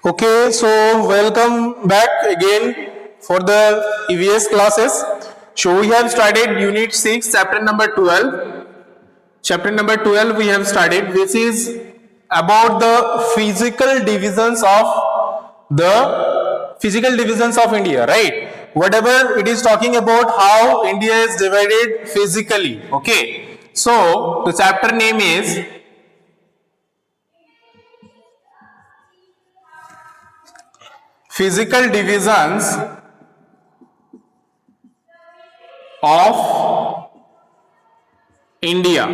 Okay, so welcome back again for the EVS classes. So we have started Unit 6, Chapter number 12. Chapter number 12 we have started, which is about the physical divisions of India, right? Whatever it is talking about how India is divided physically. Okay, so the chapter name is Physical Divisions of India.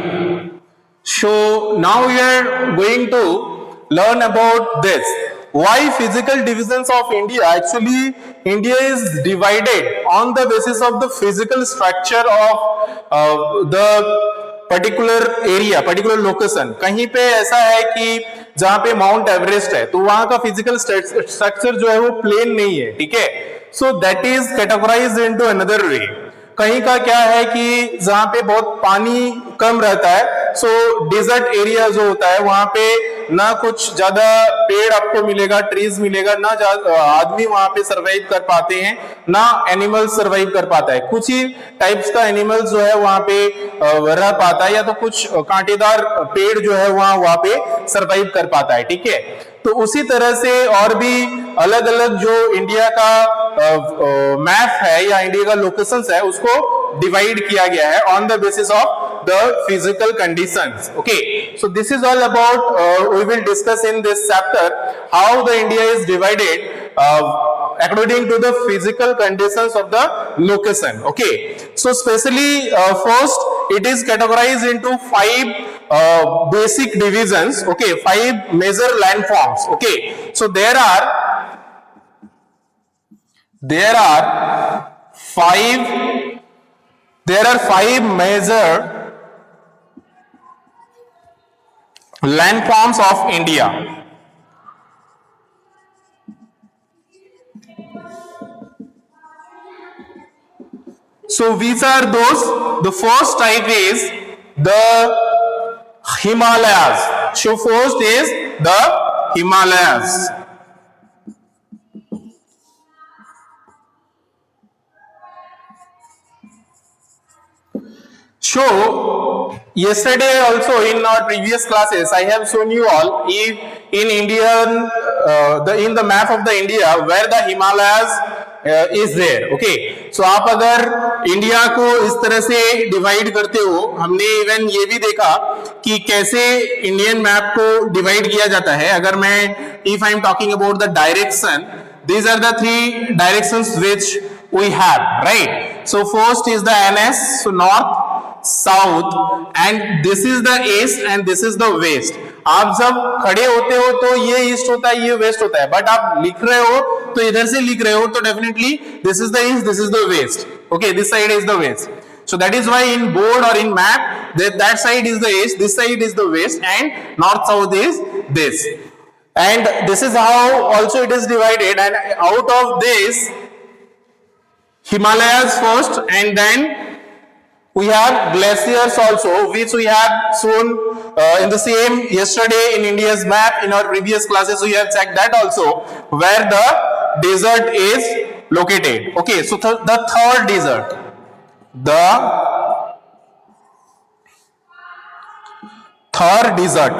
So now we are going to learn about this. Why physical divisions of India? Actually, India is divided on the basis of the physical structure of the particular area, particular location. कहीं पे ऐसा है कि जहां पे mount Everest है तो वहां का फिजिकल स्ट्रक्चर जो है वो प्लेन नहीं है, ठीक है. So that is categorised into another way. कहीं का क्या है कि जहां पे बहुत पानी कम रहता है, सो डेजर्ट एरिया जो होता है वहां पे ना कुछ ज्यादा पेड़ आपको मिलेगा, ट्रीज मिलेगा, ना आदमी वहां पे सरवाइव कर पाते हैं, ना एनिमल सरवाइव कर पाता है. कुछ ही टाइप्स का एनिमल्स जो है वहां पे रह पाता है, या तो कुछ कांटेदार पेड़ जो है वहां पे सरवाइव कर पाता है, ठीक है. तो उसी तरह से और भी अलग अलग जो इंडिया का मैप है या इंडिया का लोकेशंस है उसको डिवाइड किया गया है on the basis of the physical conditions. Okay, so this is all about we will discuss in this chapter how the India is divided according to the physical conditions of the location. Okay, so specially first it is categorized into 5 basic divisions. Okay, 5 major landforms. Okay, so there are 5 major landforms of India. So which are those? The first type is the Himalayas. So first is the Himalayas. So yesterday also in our previous classes I have shown you all if in Indian in the map of the India where the Himalayas is there. Okay, so आप अगर India को इस तरह से divide करते हो, हमने even ये भी देखा कि कैसे इंडियन मैप को डिवाइड किया जाता है. अगर मैं if I am talking about the direction, these are the 3 directions which we have, right? So first is the NS, so north, south, and this is the east and this is the west. आप जब खड़े होते हो तो ये east होता है, ये वेस्ट होता है, बट आप लिख रहे हो तो इधर से लिख रहे हो तो definitely this is the east, this is the west. Okay, this side is the west. So that is why in board or in map that side is the east, this side is the west, and north south is this. And this is how also it is divided, and out of this Himalayas first, and then we have glaciers also, which we have shown in the same yesterday in India's map. In our previous classes we have checked that also, where the desert is located. Okay, so the third desert, the third desert.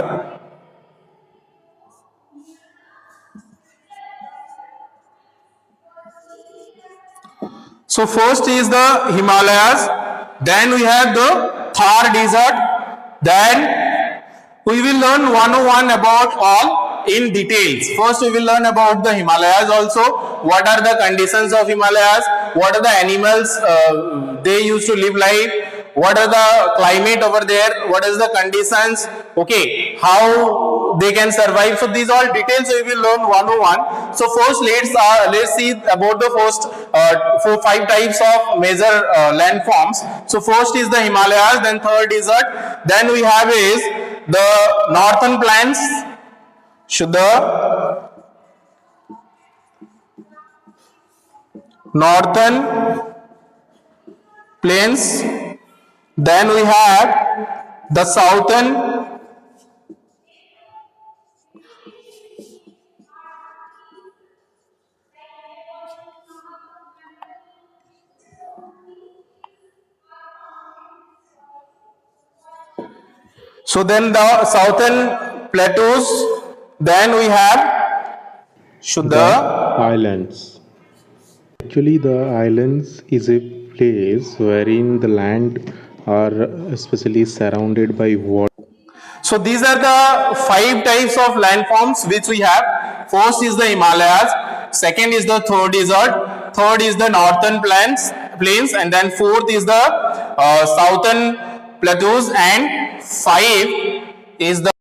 So first is the Himalayas, then we have the Thar desert, then we will learn 101 about all in details. First we will learn about the Himalayas also, what are the conditions of Himalayas, what are the animals they used to live life, what are the climate over there, what is the conditions, okay, how they can survive. So these all details we will learn 101. So first let's see about the first 5 types of major landforms. So first is the Himalayas, then third desert, then we have is the northern plains, so the northern plains, then we have the southern So then the southern plateaus, then we have The islands. Actually, the islands is a place wherein the land are especially surrounded by water. So these are the 5 types of landforms which we have. First is the Himalayas, second is the Thor desert, third is the northern plains, and then fourth is the southern plateaus, and five is the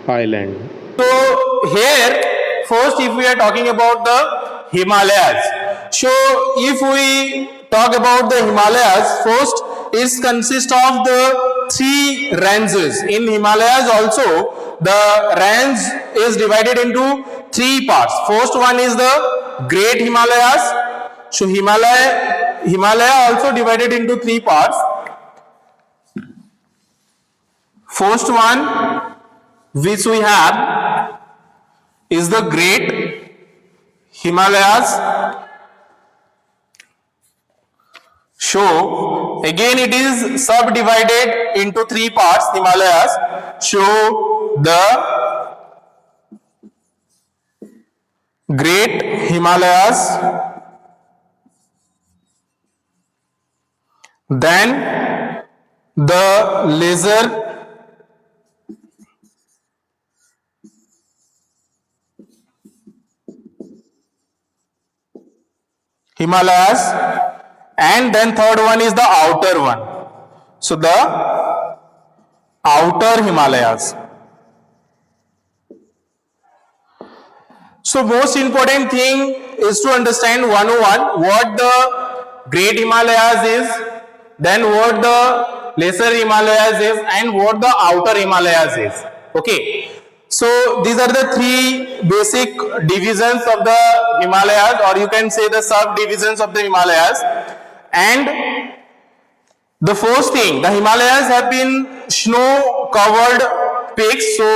Island. so here, first if we are talking about the Himalayas, so if we talk about the Himalayas, first it consists of the 3 ranges. In Himalayas also, the range is divided into 3 parts. First one is the Great Himalayas. So Himalaya also divided into 3 parts. First one which we have is the Great Himalayas. So again it is subdivided into 3 parts, Himalayas. So the Great Himalayas, then the Lesser Himalayas, and then third one is the outer one. So the outer Himalayas. So most important thing is to understand 101 what the Great Himalayas is, then what the Lesser Himalayas is, and what the outer Himalayas is. Okay. So these are the 3 basic divisions of the Himalayas, or you can say the subdivisions of the Himalayas. And the first thing, the Himalayas have been snow covered peaks. So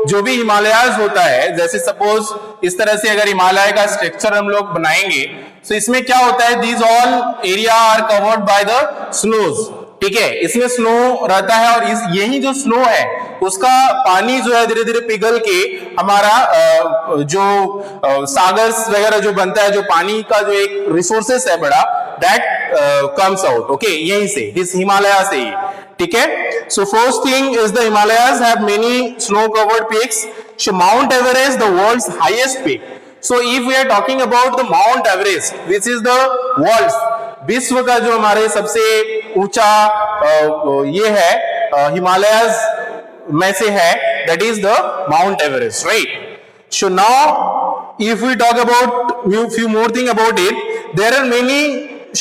जो भी हिमालयाज होता है, जैसे suppose इस तरह से अगर हिमालय का स्ट्रक्चर हम लोग बनाएंगे, तो इसमें क्या होता है, these all area are covered by the snows. ठीक है, इसमें स्नो रहता है, और यही जो स्नो है उसका पानी जो है धीरे धीरे पिघल के हमारा जो सागर वगैरह जो बनता है, जो पानी का जो एक रिसोर्सेस है बड़ा, दैट कम्स आउट. ओके, यहीं से, दिस हिमालय से ही. ठीक है. So first thing is the Himalayas have many snow covered peaks. So Mount Everest, the world's highest peak. So if we are talking about the Mount Everest, which is the world's, विश्व का जो हमारे सबसे ऊंचा ये है हिमालयाज में से है, that is the Mount Everest, right. So now if we talk about few more thing about it, there are many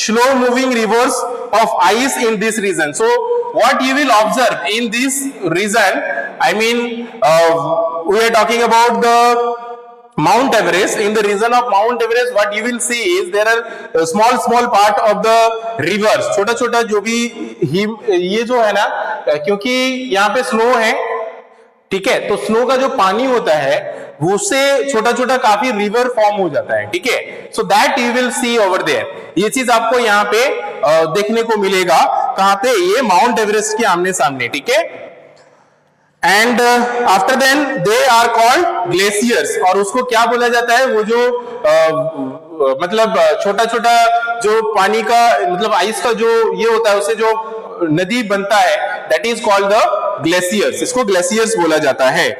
slow moving rivers of ice in this region. So what you will observe in this region, I mean we are talking about the Mount Everest. In the region of Mount Everest, what you will see is there are small part of the rivers. छोटा छोटा जो भी ये जो है ना, क्योंकि यहाँ पे स्नो है, ठीक है, तो स्नो का जो पानी होता है उससे छोटा छोटा काफी रिवर फॉर्म हो जाता है. ठीक है, so that you will see over there. ये चीज आपको यहाँ पे देखने को मिलेगा. कहां पे? ये माउंट एवरेस्ट के आमने सामने. ठीक है. And after then they are called glaciers. और उसको क्या बोला जाता है, वो जो मतलब छोटा छोटा जो पानी का मतलब आइस का जो ये होता है, उससे जो नदी बनता है, that is called the glaciers. इसको ग्लेशियर्स बोला जाता है.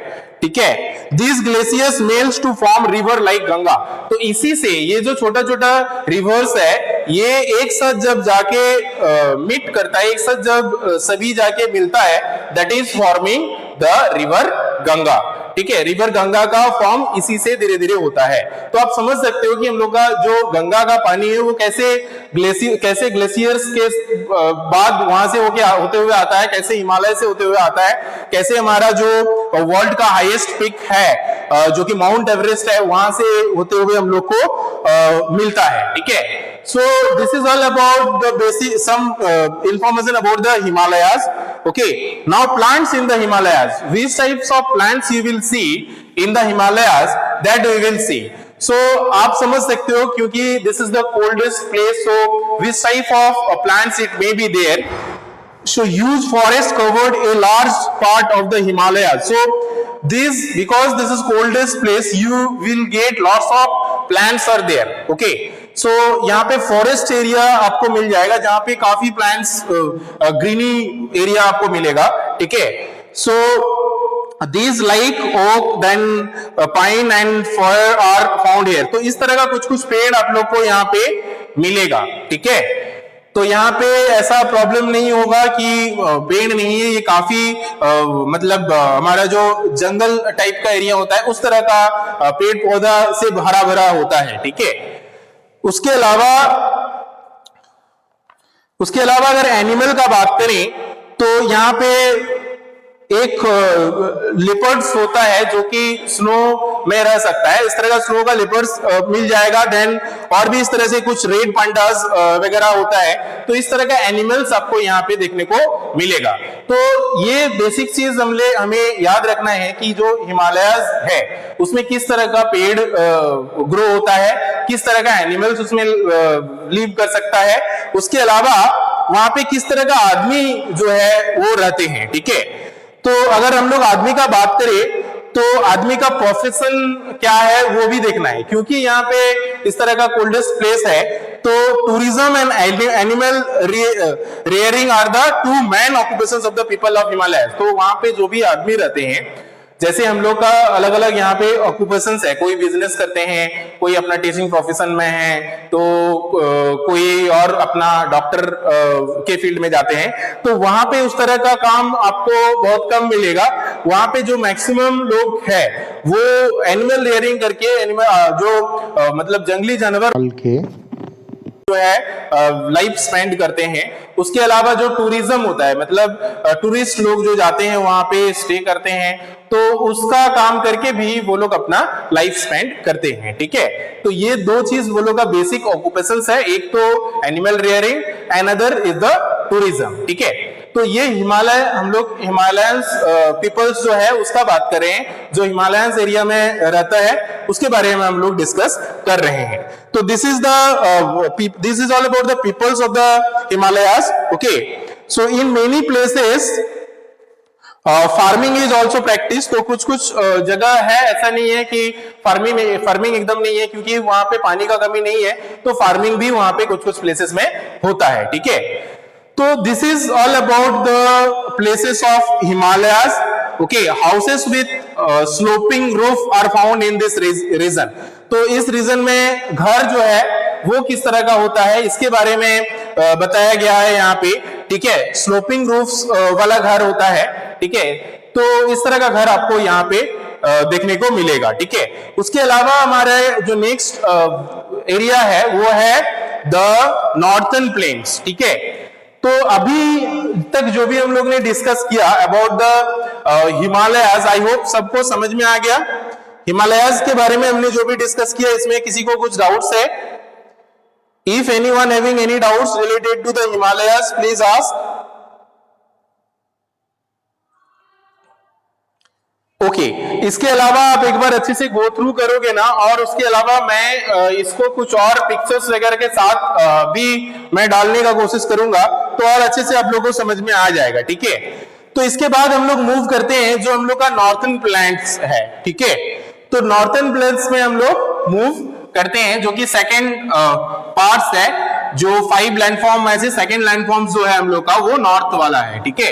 ठीक है. This glaciers melts to form river like Ganga. तो इसी से ये जो छोटा छोटा रिवर्स है, ये एक साथ जब जाके मीट करता है, एक साथ जब सभी जाके मिलता है, that is forming the river Ganga. ठीक है, रिवर गंगा का फॉर्म इसी से धीरे धीरे होता है. तो आप समझ सकते हो कि हम लोग का जो गंगा का पानी है वो कैसे ग्लेशियर्स के बाद वहां से होते हुए आता है, कैसे हिमालय से होते हुए आता है, कैसे हमारा जो वर्ल्ड का हाईएस्ट पिक है जो कि माउंट एवरेस्ट है, वहां से होते हुए हम लोग को मिलता है. ठीक है. So this is all about the basic some information about the Himalayas. Okay. Now plants in the Himalayas. Which types of plants you will see in the Himalayas, that we will see. So आप समझ सकते हो क्योंकि this is the coldest place. So which type of plants it may be there. So huge forest covered a large part of the Himalayas. So this, because this is coldest place, you will get lots of plants are there. Okay. So यहाँ पे forest area आपको मिल जाएगा जहां पे काफी plants greeny area आपको मिलेगा. ठीक है. So these like oak, then pine and fir are found here. तो इस तरह का कुछ कुछ पेड़ आप लोग को यहाँ पे मिलेगा. ठीक है. तो यहाँ पे ऐसा प्रॉब्लम नहीं होगा कि पेड़ नहीं है, ये काफी मतलब हमारा जो जंगल टाइप का एरिया होता है उस तरह का पेड़ पौधा से भरा भरा होता है. ठीक है. उसके अलावा अगर एनिमल का बात करें तो यहाँ पे एक लिपर्ड्स होता है जो कि स्नो में रह सकता है. इस तरह का स्नो का लिपर्ड्स मिल जाएगा. देन और भी इस तरह से कुछ रेड पांडास वगैरह होता है. तो इस तरह का एनिमल्स आपको यहाँ पे देखने को मिलेगा. तो ये बेसिक चीज हमें याद रखना है कि जो हिमालयस है उसमें किस तरह का पेड़ ग्रो होता है, किस तरह का एनिमल्स उसमें लिव कर सकता है. उसके अलावा वहां पे किस तरह का आदमी जो है वो रहते हैं. ठीक है. तो अगर हम लोग आदमी का बात करें तो आदमी का प्रोफेशन क्या है वो भी देखना है, क्योंकि यहाँ पे इस तरह का कोल्डेस्ट प्लेस है. तो tourism and animal rearing are the two main occupations of the people of Himalaya. तो वहां पे जो भी आदमी रहते हैं, जैसे हम लोग का अलग अलग यहाँ पे ऑक्यूपेशंस है, कोई बिजनेस करते हैं, कोई अपना टीचिंग प्रोफेशन में है, तो कोई और अपना डॉक्टर के फील्ड में जाते हैं. तो वहां पे उस तरह का काम आपको बहुत कम मिलेगा. वहां पे जो मैक्सिमम लोग है वो एनिमल रेयरिंग करके एनिमल मतलब जंगली जानवर के जो है लाइफ स्पेंड करते हैं. उसके अलावा जो टूरिज्म होता है, मतलब टूरिस्ट लोग जो जाते हैं वहां पे स्टे करते हैं, तो उसका काम करके भी वो लोग अपना लाइफ स्पेंड करते हैं. ठीक है. तो ये दो चीज वो लोग का बेसिक ऑक्यूपेशंस है, एक तो animal rearing, another is the tourism. ठीक है. तो ये हम लोग हिमालयंस पीपल्स जो है उसका बात करें, जो हिमालयंस एरिया में रहता है उसके बारे में हम लोग डिस्कस कर रहे हैं. तो this is all about the peoples of the Himalayas. Okay. So in many places farming is also practice. तो कुछ कुछ जगह है, ऐसा नहीं है कि फार्मिंग एकदम नहीं है, क्योंकि वहां पे पानी का कमी नहीं है, तो फार्मिंग भी वहां पे कुछ कुछ प्लेसेस में होता है. ठीक है. तो this is all about the places of Himalayas. Okay. Houses with sloping roof are found in this region. तो इस रीजन में घर जो है वो किस तरह का होता है इसके बारे में बताया गया है यहाँ पे. ठीक है. स्लोपिंग रूफ्स वाला घर होता है. ठीक है. तो इस तरह का घर आपको यहाँ पे देखने को मिलेगा. ठीक है. उसके अलावा हमारे जो नेक्स्ट एरिया है वो है द नॉर्थर्न प्लेन्स. ठीक है. तो अभी तक जो भी हम लोग ने डिस्कस किया about the Himalayas, I hope सबको समझ में आ गया. हिमालयाज के बारे में हमने जो भी डिस्कस किया, इसमें किसी को कुछ डाउट्स है? If anyone having any doubts related to the Himalayas, please ask. Okay. इसके अलावा आप एक बार अच्छे से गो थ्रू करोगे ना, और उसके अलावा मैं इसको कुछ और पिक्चर्स वगैरह के साथ भी मैं डालने का कोशिश करूंगा, तो और अच्छे से आप लोगों को समझ में आ जाएगा. ठीक है. तो इसके बाद हम लोग मूव करते हैं जो हम लोग का नॉर्थर्न प्लेन्स है. ठीक है. तो नॉर्थर्न प्लेन्स में हम लोग मूव करते हैं, जो कि सेकेंड पार्ट्स है. जो 5 लैंडफॉर्म में से सेकेंड लैंडफॉर्म जो है हम लोग का वो नॉर्थ वाला है. ठीक है.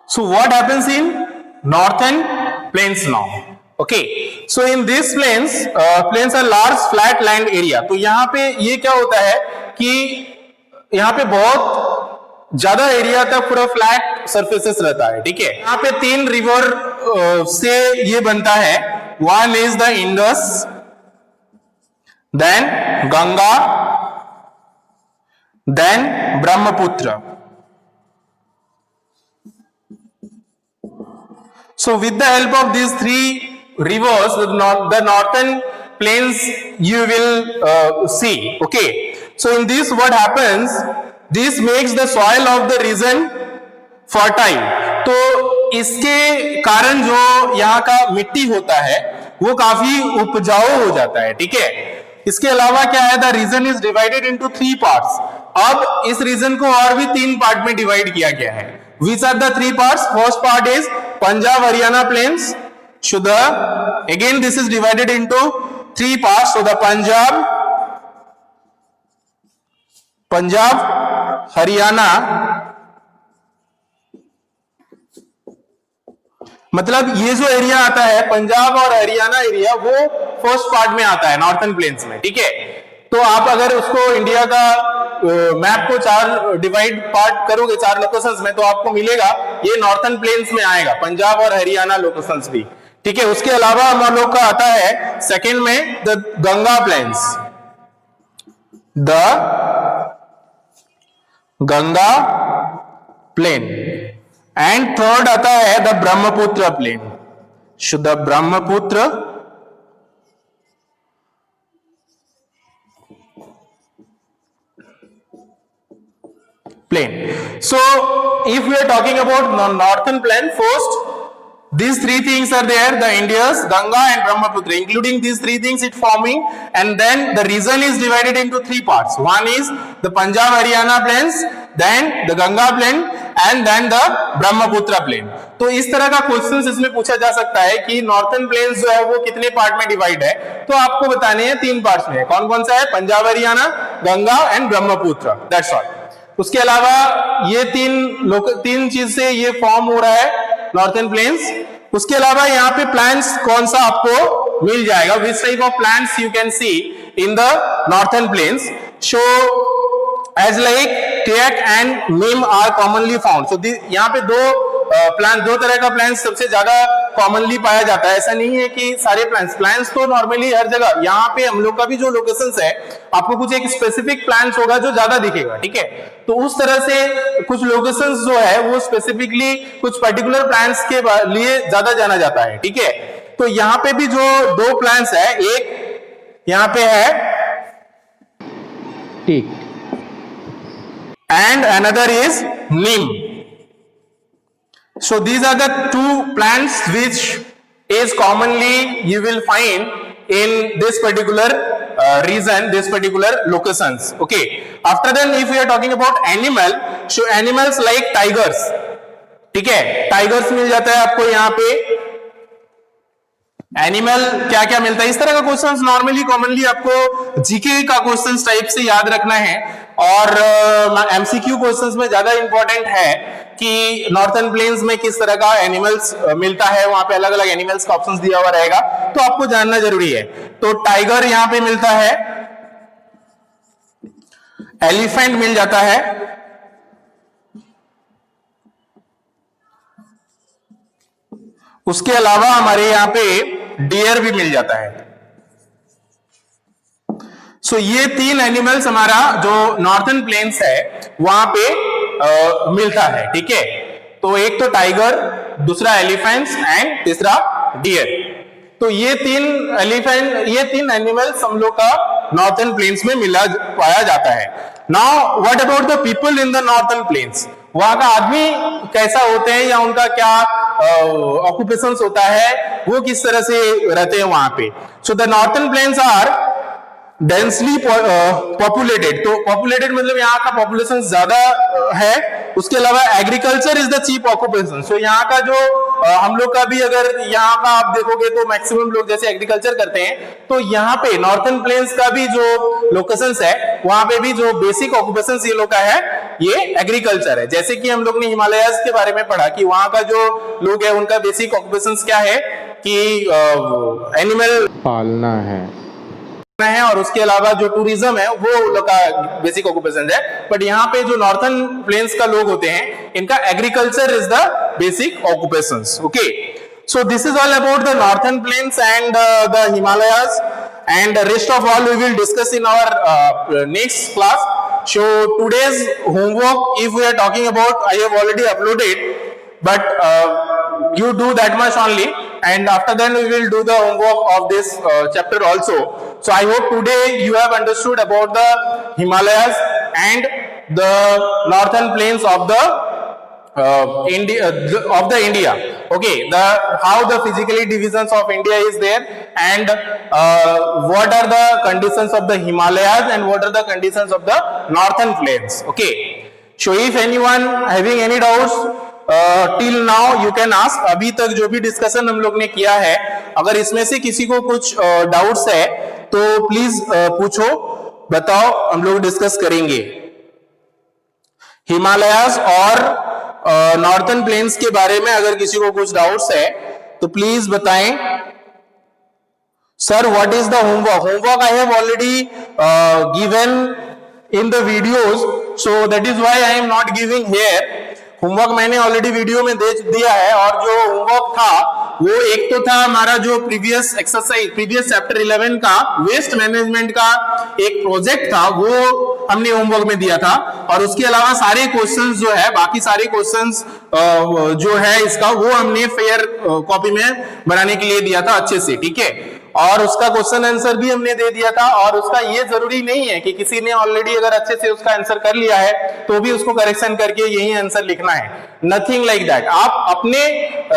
So what happens in northern plains now? Okay, so in these plains are large flat land area. तो यहाँ पे ये क्या होता है कि यहाँ पे बहुत ज्यादा एरिया तक पूरा फ्लैट सरफेसेस रहता है. ठीक है. यहाँ पे 3 रिवर से ये बनता है. One is the Indus, then Ganga, then Brahmaputra. So with the help of these 3 rivers, the northern plains you will see. Okay, so in this what happens, this makes the soil of the region fertile. तो इसके कारण जो यहाँ का मिट्टी होता है वो काफी उपजाऊ हो जाता है. ठीक है, इसके अलावा क्या है, the region is divided into 3 parts. अब इस रीजन को और भी 3 पार्ट में डिवाइड किया गया है. Which are the 3 parts? First part is Punjab Haryana plains. So the again this is divided into 3 parts. So the Punjab Haryana, मतलब ये जो एरिया आता है पंजाब और हरियाणा एरिया, वो फर्स्ट पार्ट में आता है नॉर्थन प्लेन्स में. ठीक है, तो आप अगर उसको इंडिया का मैप को 4 डिवाइड पार्ट करोगे 4 लोकेशंस में, तो आपको मिलेगा ये नॉर्थन प्लेन्स में आएगा, पंजाब और हरियाणा लोकेशंस भी. ठीक है, उसके अलावा हम लोग का आता है सेकंड में the Ganga plains, the Ganga plain, and third आता है द ब्रह्मपुत्र प्लेन. शुद्ध Brahmaputra plain. So if we are talking about northern plain, first these 3 things are there, the Indus, Ganga and Brahmaputra, including these 3 things it forming, and then the region is divided into 3 parts. One is the Punjab Haryana plains, then the Ganga plain and then the Brahmaputra plain. तो इस तरह का question इसमें पूछा जा सकता है कि नॉर्थन प्लेन्स जो है वो कितने पार्ट में डिवाइड है, तो आपको बताने हैं 3 पार्ट्स में. कौन कौन सा है? Punjab Haryana, Ganga and Brahmaputra, that's all. उसके अलावा ये 3 चीज से ये फॉर्म हो रहा है नॉर्थन प्लेन्स. उसके अलावा यहाँ पे प्लांट्स कौन सा आपको मिल जाएगा, which type of plants you can see in the northern plains. So as like teak and neem are commonly found. So यहाँ पे दो तरह का प्लांट्स सबसे ज्यादा कॉमनली पाया जाता है. ऐसा नहीं है कि सारे प्लांट्स तो नॉर्मली हर जगह, यहाँ पे हम लोग का भी जो लोकेशंस है आपको कुछ एक स्पेसिफिक प्लांट्स होगा जो ज्यादा दिखेगा. ठीक है, तो उस तरह से कुछ लोकेशंस जो है वो स्पेसिफिकली कुछ पर्टिकुलर प्लांट्स के लिए ज्यादा जाना जाता है. ठीक है, तो यहाँ पे भी जो 2 प्लांट्स है, एक यहाँ पे है teak and another is neem. So these are the 2 plants which is commonly you will find in this particular region, this particular locations. Okay, after then if we are talking about animal, so animals like tigers. ठीक है, tigers मिल जाता है आपको यहाँ पे. Animal क्या क्या मिलता है, इस तरह का क्वेश्चंस नॉर्मली कॉमनली आपको जीके का क्वेश्चंस टाइप से याद रखना है. और एमसीक्यू क्वेश्चंस में ज्यादा इंपॉर्टेंट है कि नॉर्थन प्लेन्स में किस तरह का एनिमल्स मिलता है, वहां पे अलग अलग एनिमल्स का ऑप्शंस दिया हुआ रहेगा, तो आपको जानना जरूरी है. तो टाइगर यहां पे मिलता है, एलिफेंट मिल जाता है, उसके अलावा हमारे यहां पे डियर भी मिल जाता है. सो ये 3 एनिमल्स हमारा जो नॉर्थन प्लेन्स है वहां पे मिलता है. ठीक है, तो एक तो टाइगर, दूसरा एलिफेंट्स एंड तीसरा डियर. तो ये 3 एनिमल्स हम लोग का नॉर्थन प्लेन्स में पाया जाता है. Now what about the people in the northern plains, वहां का आदमी कैसा होते हैं या उनका क्या ऑक्यूपेशंस होता है, वो किस तरह से रहते हैं वहां पे. So the northern plains are densely populated. तो पॉपुलेटेड मतलब यहाँ का पॉपुलेशन ज्यादा है. उसके अलावा agriculture is the chief occupation. So यहाँ का जो हम लोग का भी अगर यहाँ का आप देखोगे तो मैक्सिमम लोग जैसे एग्रीकल्चर करते हैं, तो यहाँ पे नॉर्थन प्लेन्स का भी जो लोकेशंस है वहां पे भी जो बेसिक ऑक्यूपेशन ये लोग का है ये एग्रीकल्चर है. जैसे कि हम लोग ने हिमालयाज के बारे में पढ़ा कि वहां का जो लोग है उनका बेसिक ऑक्यूपेशन क्या है कि एनिमल पालना है, और उसके अलावा जो टूरिज्म है वो लोग का बेसिक ऑक्यूपेशन है. बट यहाँ पे जो नॉर्थन प्लेन्स का लोग होते हैं इनका agriculture is the basic occupations. Okay, so this is all about the northern plains and the Himalayas, and rest of all we will discuss in our next class. So today's homework, if we are talking about, I have already uploaded, but you do that much only, and after that we will do the homework of this chapter also. So I hope today you have understood about the Himalayas and the northern plains of the India. Okay, how the physically divisions of India is there, and what are the conditions of the Himalayas and what are the conditions of the northern plains. Okay, so if anyone having any doubts till now you can ask. अभी तक जो भी discussion हम लोग ने किया है, अगर इसमें से किसी को कुछ डाउट्स है तो प्लीज पूछो, बताओ, हम लोग डिस्कस करेंगे हिमालयाज और नॉर्थर्न प्लेन्स के बारे में. अगर किसी को कुछ डाउट्स है तो प्लीज बताएं. Sir, what is the homework I have already given in the videos, so that is why I am not giving here. Homework मैंने ऑलरेडी वीडियो में दे दिया है, और जो होमवर्क था वो एक तो था हमारा जो प्रीवियस एक्सरसाइज, प्रीवियस चैप्टर 11 का वेस्ट मैनेजमेंट का एक प्रोजेक्ट था, वो हमने होमवर्क में दिया था. और उसके अलावा सारे क्वेश्चंस जो है, बाकी सारे क्वेश्चंस जो है इसका, वो हमने फेयर कॉपी में बनाने के लिए दिया था अच्छे से. ठीक है, और उसका क्वेश्चन आंसर भी हमने दे दिया था. और उसका ये जरूरी नहीं है कि किसी ने ऑलरेडी अगर अच्छे से उसका आंसर कर लिया है तो भी उसको करेक्शन करके यही आंसर लिखना है. Nothing like that. आप अपने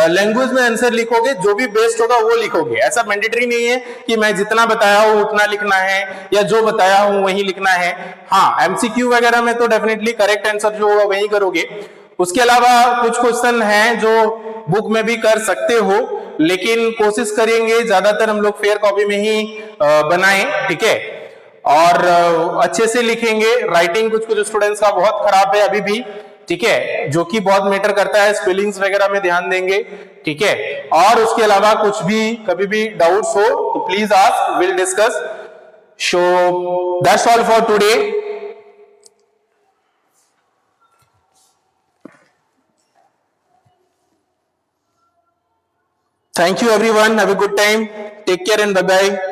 लैंग्वेज में आंसर लिखोगे, जो भी बेस्ट होगा वो लिखोगे. ऐसा मैंडेटरी नहीं है कि मैं जितना बताया हूं उतना लिखना है या जो बताया हूं वही लिखना है. हाँ, एमसीक्यू वगैरह में तो डेफिनेटली करेक्ट आंसर जो होगा वही करोगे. उसके अलावा कुछ क्वेश्चन हैं जो बुक में भी कर सकते हो, लेकिन कोशिश करेंगे ज्यादातर हम लोग फेयर कॉपी में ही बनाएं. ठीक है, और अच्छे से लिखेंगे. राइटिंग कुछ कुछ स्टूडेंट्स का बहुत खराब है अभी भी. ठीक है, जो कि बहुत मैटर करता है. स्पेलिंग्स वगैरह में ध्यान देंगे. ठीक है, और उसके अलावा कुछ भी कभी भी डाउट्स हो तो please ask, will discuss. So that's all for today. Thank you everyone. Have a good time. Take care and bye bye.